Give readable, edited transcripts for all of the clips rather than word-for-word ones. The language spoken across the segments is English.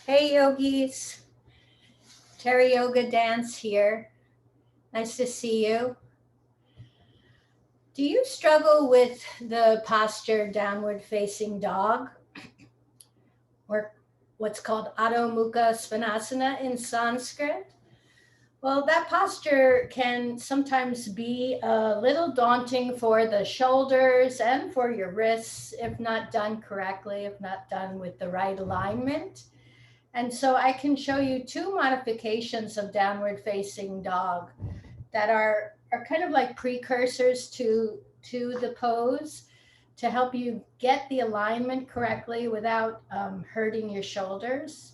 Hey yogis, Terry Yoga Dance here. Nice to see you. Do you struggle with the posture downward facing dog or what's called Adho Mukha Svanasana in Sanskrit? Well, that posture can sometimes be a little daunting for the shoulders and for your wrists if not done correctly, if not done with the right alignment. And so I can show you two modifications of downward facing dog that are kind of like precursors to the pose to help you get the alignment correctly without hurting your shoulders.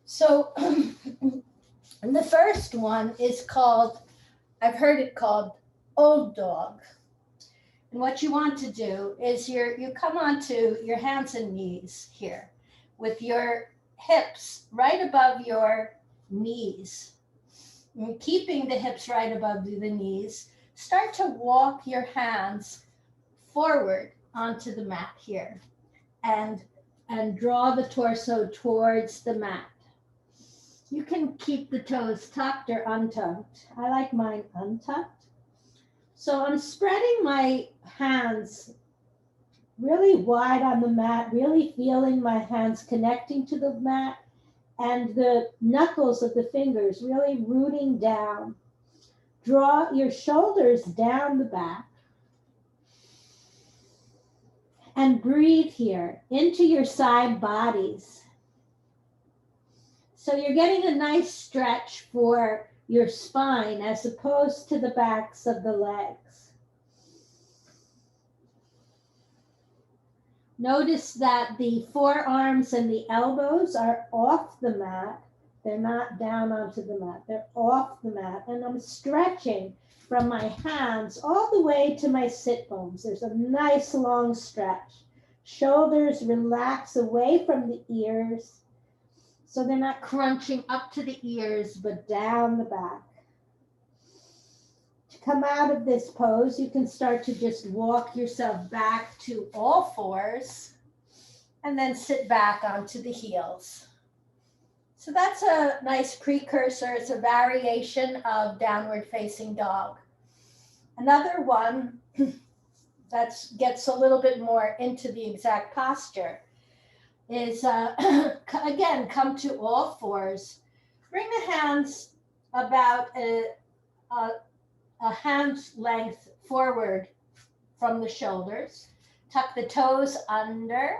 So, and the first one is called, I've heard it called old dog. And what you want to do is you come onto your hands and knees here with your hips right above your knees. And keeping the hips right above the knees, start to walk your hands forward onto the mat here and draw the torso towards the mat. You can keep the toes tucked or untucked. I like mine untucked. So I'm spreading my hands really wide on the mat, really feeling my hands connecting to the mat and the knuckles of the fingers really rooting down. Draw your shoulders down the back and breathe here into your side bodies. So you're getting a nice stretch for your spine as opposed to the backs of the legs. Notice that the forearms and the elbows are off the mat. They're not down onto the mat. They're off the mat. And I'm stretching from my hands all the way to my sit bones. There's a nice long stretch. Shoulders relax away from the ears. So they're not crunching up to the ears, but down the back. To come out of this pose, you can start to just walk yourself back to all fours and then sit back onto the heels. So that's a nice precursor. It's a variation of downward facing dog. Another one that gets a little bit more into the exact posture is, again, come to all fours. Bring the hands about a hand's length forward from the shoulders. Tuck the toes under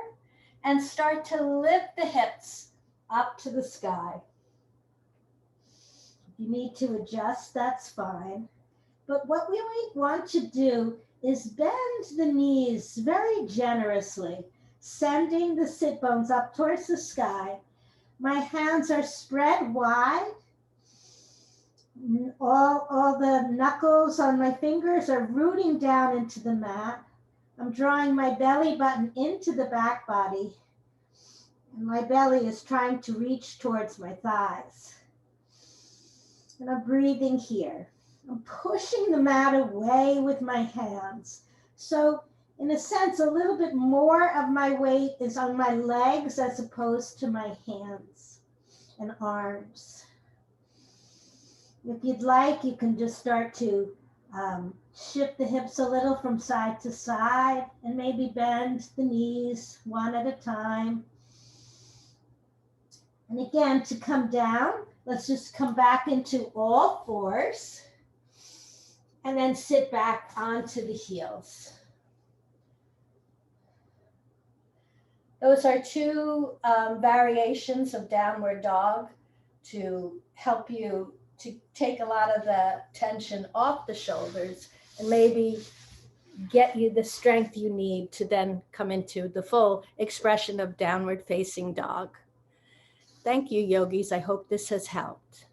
and start to lift the hips up to the sky. If you need to adjust, that's fine. But what we want to do is bend the knees very generously, sending the sit bones up towards the sky. My hands are spread wide. All the knuckles on my fingers are rooting down into the mat. I'm drawing my belly button into the back body. And my belly is trying to reach towards my thighs. And I'm breathing here. I'm pushing the mat away with my hands. So in a sense, a little bit more of my weight is on my legs as opposed to my hands and arms. If you'd like, you can just start to shift the hips a little from side to side and maybe bend the knees one at a time. And again, to come down, let's just come back into all fours and then sit back onto the heels. Those are two variations of downward dog to help you to take a lot of the tension off the shoulders and maybe get you the strength you need to then come into the full expression of downward facing dog. Thank you, yogis. I hope this has helped.